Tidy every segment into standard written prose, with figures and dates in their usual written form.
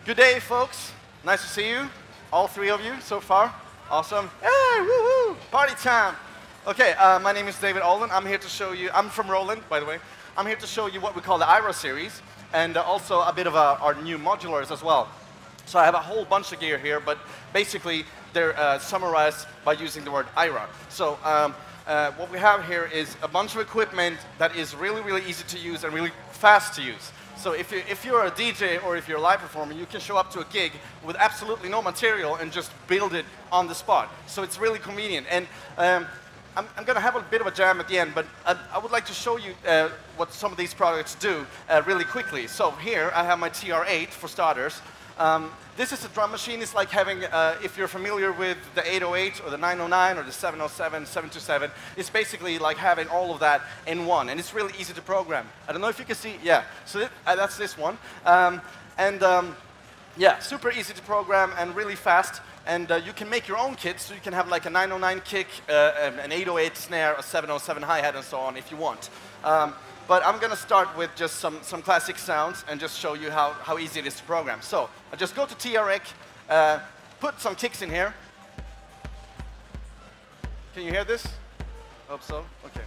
Good day, folks. Nice to see you, all three of you so far. Awesome. Hey, woohoo! Party time. Okay, my name is David Ahlund. I'm here to show you. I'm from Roland, by the way. I'm here to show you what we call the Aira series, and also a bit of our new modulars as well. So I have a whole bunch of gear here, but basically they're summarized by using the word Aira. So what we have here is a bunch of equipment that is really, really easy to use and really fast to use. So if you're a DJ or if you're a live performer, you can show up to a gig with absolutely no material and just build it on the spot. So it's really convenient. And I'm going to have a bit of a jam at the end, but I would like to show you what some of these products do really quickly. So here I have my TR-8 for starters. This is a drum machine. It's like having, if you're familiar with the 808 or the 909 or the 707, 727, it's basically like having all of that in one. And it's really easy to program. I don't know if you can see. Yeah, so that's this one. Yeah, super easy to program and really fast. And you can make your own kits, so you can have like a 909 kick, an 808 snare, a 707 hi-hat, and so on if you want. But I'm going to start with just some classic sounds and just show you how easy it is to program. So I just go to TR-8, put some kicks in here. Can you hear this? Hope so. Okay.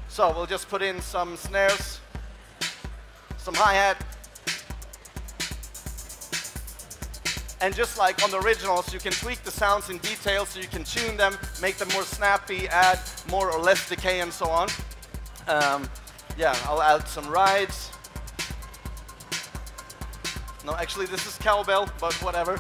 So we'll just put in some snares, some hi-hat. And just like on the originals, you can tweak the sounds in detail, so you can tune them, make them more snappy, add more or less decay, and so on. Yeah, I'll add some rides. No, actually, this is cowbell, but whatever.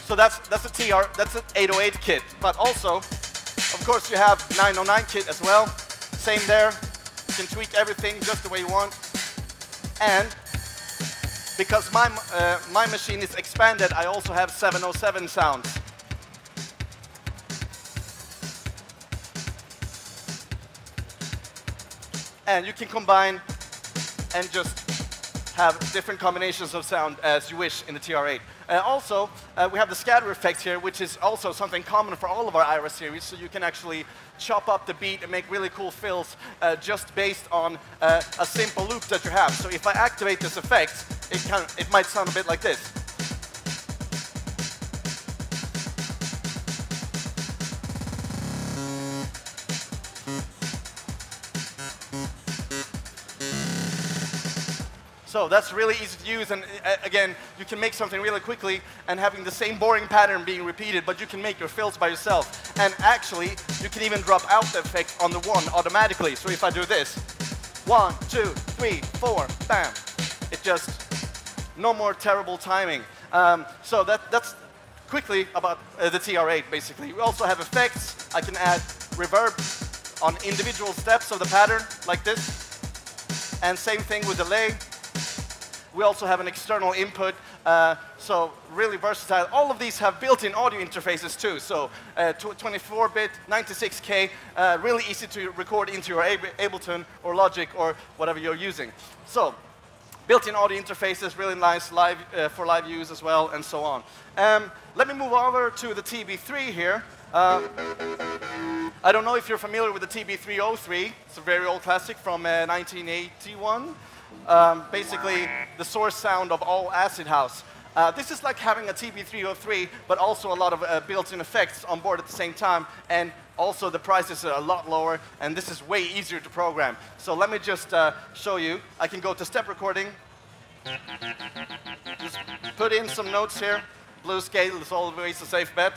So that's an 808 kit. But also, of course, you have 909 kit as well. Same there. You can tweak everything just the way you want. And because my machine is expanded, I also have 707 sounds. And you can combine and just have different combinations of sound as you wish in the TR-8. Also, we have the scatter effect here, which is also something common for all of our Aira series, so you can actually chop up the beat and make really cool fills just based on a simple loop that you have. So if I activate this effect, it might sound a bit like this. So that's really easy to use, and again, you can make something really quickly and having the same boring pattern being repeated, but you can make your fills by yourself. And actually, you can even drop out the effect on the one automatically. So if I do this, 1, 2, 3, 4, bam, it just, no more terrible timing. So that's quickly about the TR-8, basically. We also have effects. I can add reverb on individual steps of the pattern, like this. And same thing with delay. We also have an external input, so really versatile. All of these have built-in audio interfaces too, so 24-bit, 96K, really easy to record into your Ableton or Logic or whatever you're using. So, built-in audio interfaces, really nice for live use as well, and so on. Let me move over to the TB3 here. I don't know if you're familiar with the TB303. It's a very old classic from 1981. Basically, the source sound of all acid house. This is like having a TB303, but also a lot of built-in effects on board at the same time, and also the prices are a lot lower, and this is way easier to program. So let me just show you. I can go to step recording, just put in some notes here. Blue scale is always a safe bet.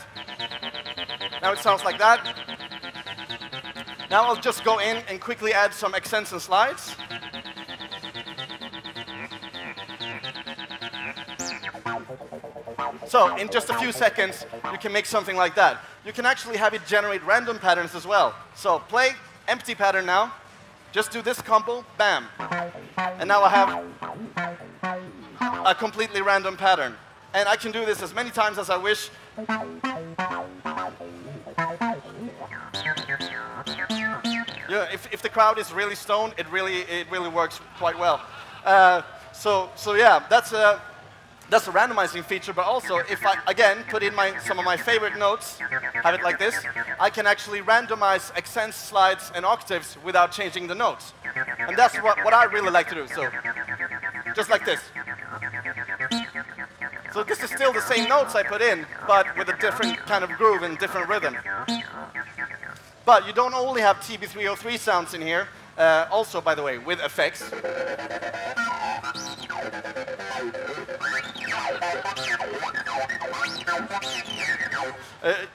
Now it sounds like that. Now I'll just go in and quickly add some accents and slides. So in just a few seconds, you can make something like that. You can actually have it generate random patterns as well. So play empty pattern now. Just do this combo, bam. And now I have a completely random pattern. And I can do this as many times as I wish. Yeah, if the crowd is really stoned, it really works quite well. So yeah, that's a randomizing feature, but also if I, again, put in some of my favorite notes, have it like this, I can actually randomize accents, slides, and octaves without changing the notes. And that's what I really like to do, so just like this. So this is still the same notes I put in, but with a different kind of groove and different rhythm. But you don't only have TB303 sounds in here, also, by the way, with effects.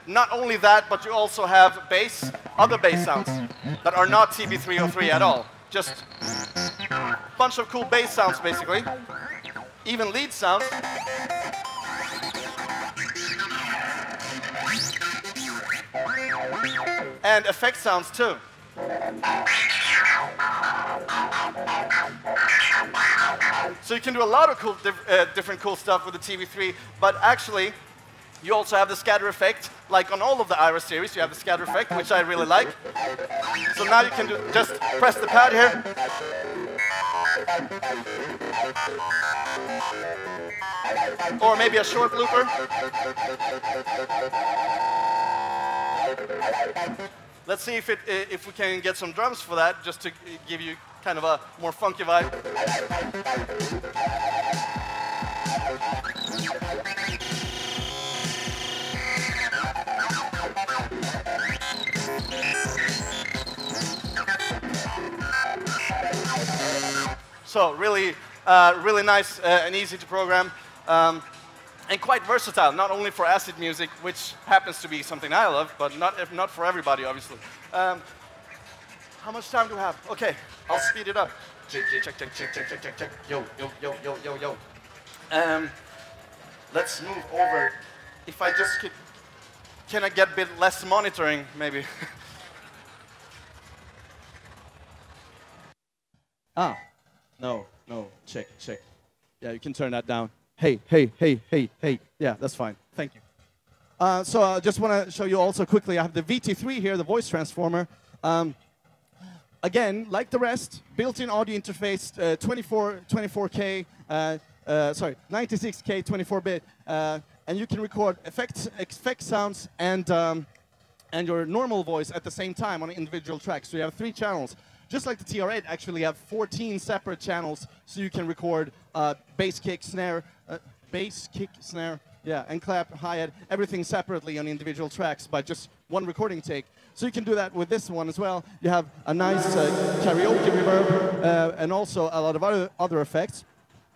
Not only that, but you also have bass, other bass sounds that are not TB303 at all. Just a bunch of cool bass sounds, basically. Even lead sounds. And effect sounds too. So you can do a lot of cool, different cool stuff with the TV3, but actually, you also have the scatter effect, like on all of the Aira series, you have the scatter effect, which I really like. So now you can just press the pad here. Or maybe a short looper. Let's see if we can get some drums for that, just to give you kind of a more funky vibe. So really, really nice and easy to program, and quite versatile. Not only for acid music, which happens to be something I love, but not for everybody, obviously. How much time do we have? Okay, I'll speed it up. Check, check, check, check, check, check, check, check. Yo, yo, yo, yo, yo, yo. Let's move over. If I just can I get a bit less monitoring, maybe? Ah. No, check, check. Yeah, you can turn that down. Hey, hey, hey, hey, hey. Yeah, that's fine. Thank you. So I just want to show you also quickly, I have the VT3 here, the voice transformer. Again, like the rest, built-in audio interface, 24K, 96K, 24-bit, and you can record effect sounds and your normal voice at the same time on individual tracks. So you have 3 channels. Just like the TR8, actually have 14 separate channels, so you can record bass kick, snare, yeah, and clap, hi-hat, everything separately on individual tracks by just one recording take. So you can do that with this one as well. You have a nice karaoke reverb and also a lot of other effects.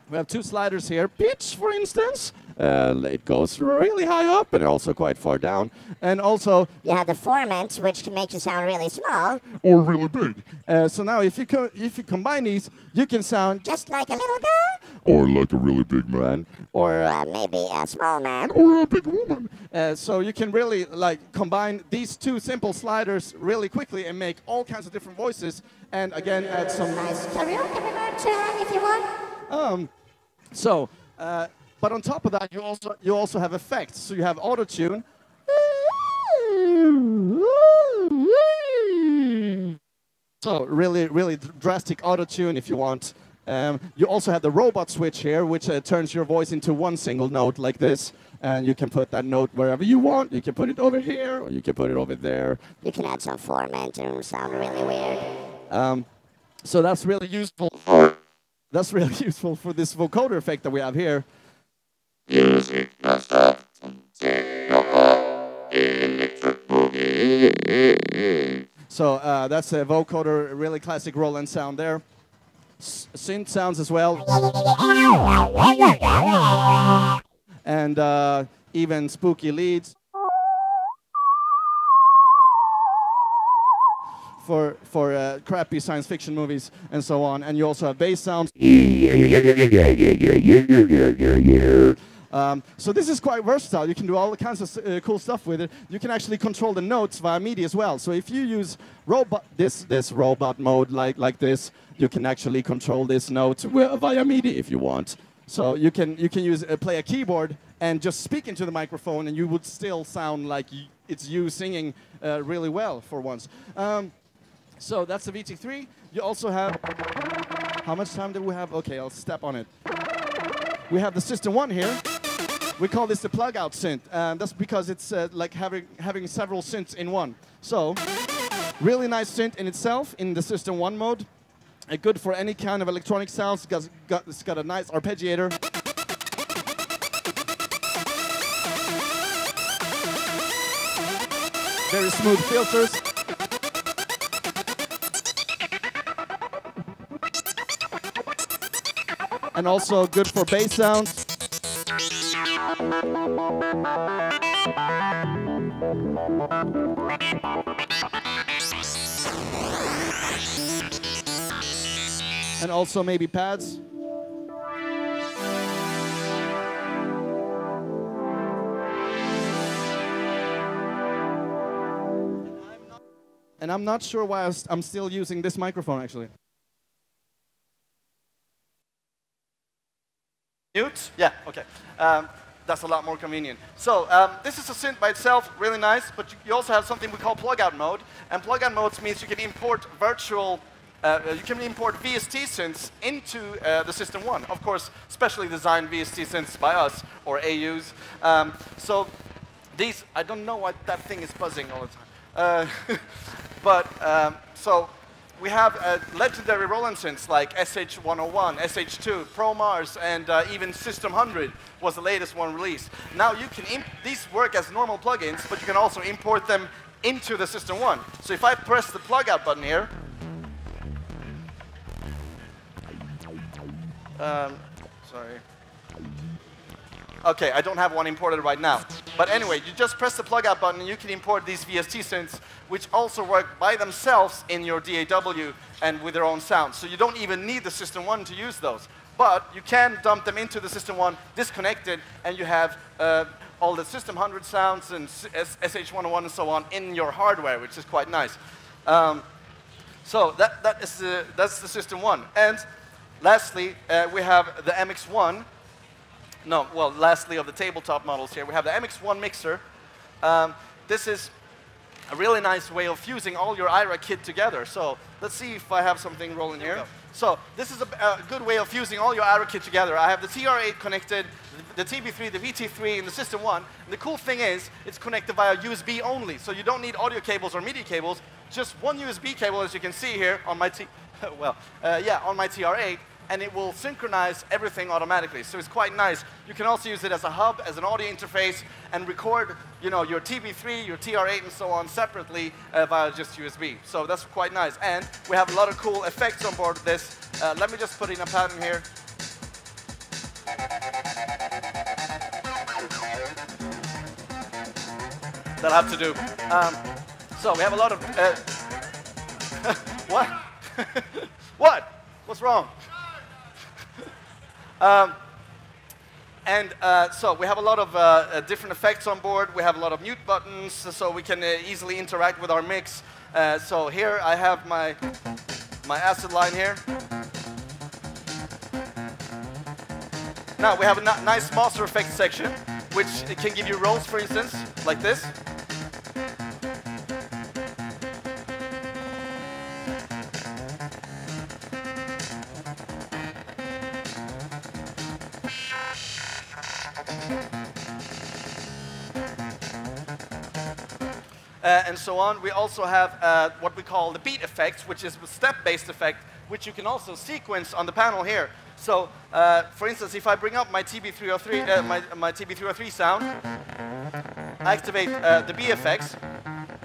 We have 2 sliders here. Pitch, for instance. It goes really high up and also quite far down. And also, you have the formant, which can make you sound really small. Or really big. So now, if you combine these, you can sound just like a little girl. Or like a really big man. Or maybe a small man. Or a big woman. So you can really combine these 2 simple sliders really quickly and make all kinds of different voices. And again, add some nice karaoke reverb to run if you want. But on top of that, you also have effects. So you have auto-tune. So really drastic auto-tune if you want. You also have the robot switch here, which turns your voice into one single note like this. And you can put that note wherever you want. You can put it over here, or you can put it over there. You can add some formant and sound really weird. So that's really useful. That's really useful for this vocoder effect that we have here. So that's a vocoder, really classic Roland sound there. Synth sounds as well. And even spooky leads. For crappy science fiction movies and so on. And you also have bass sounds. So this is quite versatile. You can do all kinds of cool stuff with it. You can actually control the notes via MIDI as well. So if you use this robot mode like this, you can actually control this note via MIDI if you want. So you can play a keyboard and just speak into the microphone, and you would still sound like it's you singing really well for once. So that's the VT3. You also have, how much time do we have? Okay, I'll step on it. We have the System 1 here. We call this the plug-out synth. That's because it's like having several synths in one. So, really nice synth in itself in the System 1 mode. Good for any kind of electronic sounds. It's got a nice arpeggiator. Very smooth filters. And also good for bass sounds. And also maybe pads. And I'm not sure why I'm still using this microphone, actually. Mute? Yeah, okay. That's a lot more convenient. So this is a synth by itself, really nice, but you also have something we call plug-out mode. And plug-out modes means you can import virtual, you can import VST synths into the System 1. Of course, specially designed VST synths by us, or AUs. So these, I don't know why that thing is buzzing all the time. So we have legendary Roland synths like SH101, SH2, Pro Mars, and even System 100 was the latest one released. Now you can, these work as normal plugins, but you can also import them into the System 1. So if I press the plug out button here, sorry. Okay, I don't have one imported right now. But anyway, you just press the plug out button and you can import these VST synths, which also work by themselves in your DAW and with their own sound. So you don't even need the System 1 to use those. But you can dump them into the System 1 disconnected, and you have all the System 100 sounds and SH101 and so on in your hardware, which is quite nice. So that's the System 1. And lastly, we have the MX1. No, well, lastly of the tabletop models here, we have the MX1 mixer. This is a really nice way of fusing all your Aira kit together. So let's see if I have something rolling here. So this is a good way of fusing all your Aira kit together. I have the TR8 connected, the TB3, the VT3, and the System 1. And the cool thing is, it's connected via USB only. So you don't need audio cables or MIDI cables, just one USB cable, as you can see here on my on my TR8. And it will synchronize everything automatically. So it's quite nice. You can also use it as a hub, as an audio interface, and record, you know, your TB3, your TR8, and so on separately via just USB. So that's quite nice. And we have a lot of cool effects on board this. Let me just put in a pattern here. That'll have to do. So we have a lot of... what? What? What's wrong? So we have a lot of different effects on board. We have a lot of mute buttons, so we can easily interact with our mix. So here I have my acid line here. Now we have a nice master effects section, which can give you rolls, for instance, like this. And so on. We also have what we call the beat effects, which is a step-based effect, which you can also sequence on the panel here. So, for instance, if I bring up my TB303, my TB303 sound, I activate the B effects.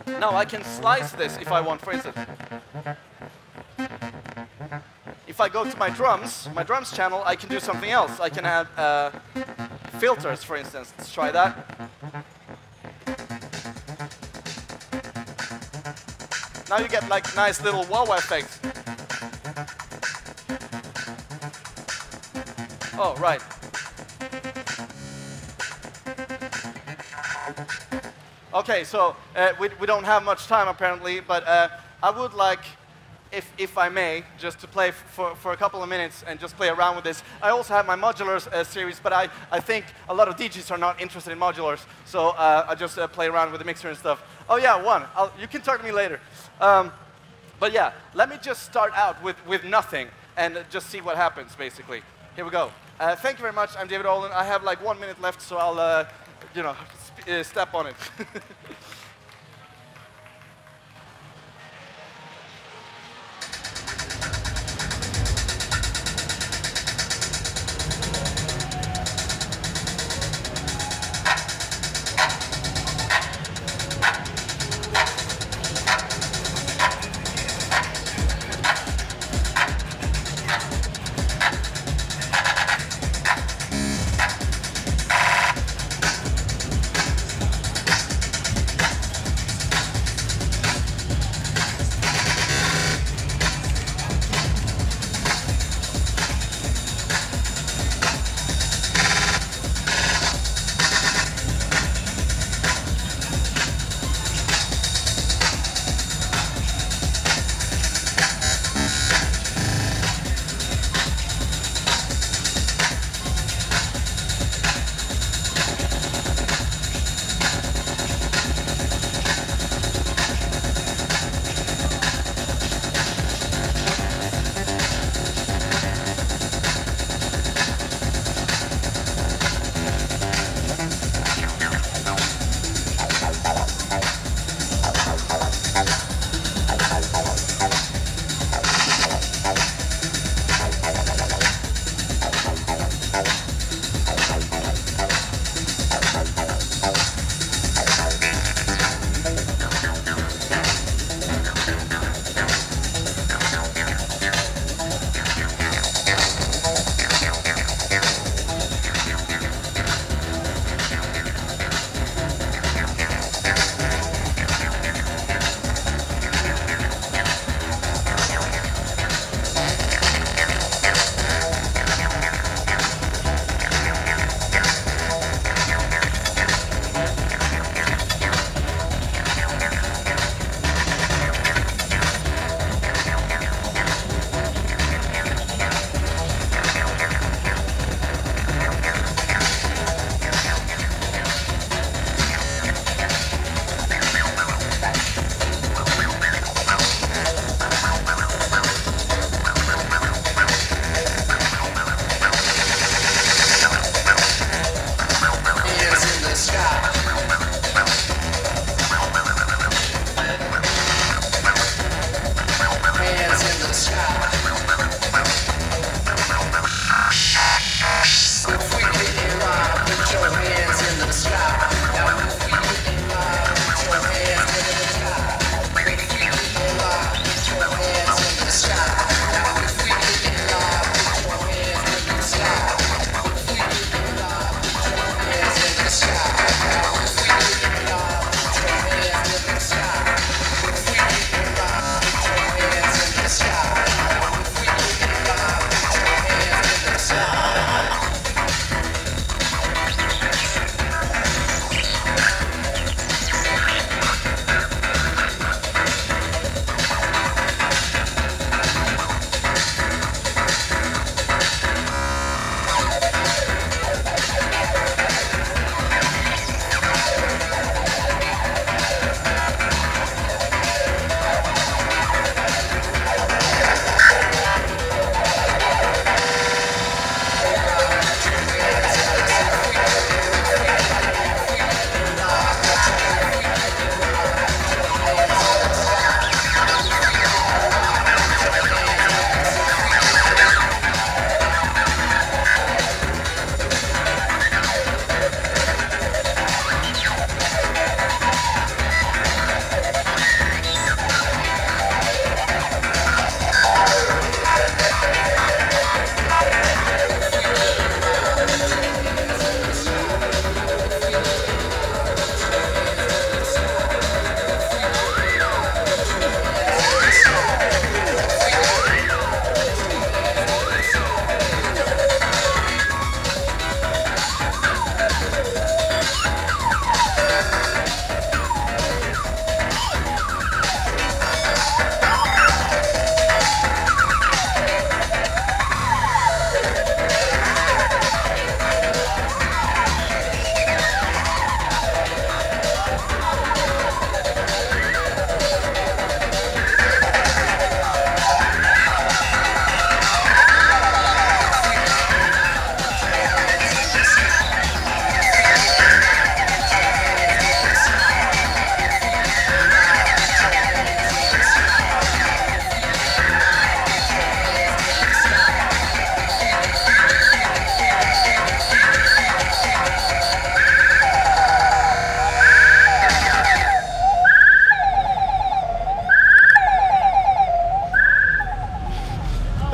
Now I can slice this if I want, for instance. If I go to my drums channel, I can do something else. I can add filters, for instance. Let's try that. Now you get like nice little wah-wah effects. Oh, right. Okay, so we don't have much time apparently, but I would like, if I may, just to play for a couple of minutes and just play around with this. I also have my modulars series, but I think a lot of DJs are not interested in modulars, so I just play around with the mixer and stuff. Oh yeah, one. You can talk to me later. But yeah, let me just start out with nothing and just see what happens, basically. Here we go. Thank you very much. I'm David Ahlund. I have like 1 minute left, so I'll, you know, step on it.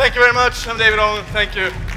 Thank you very much. I'm David Ahlund. Thank you.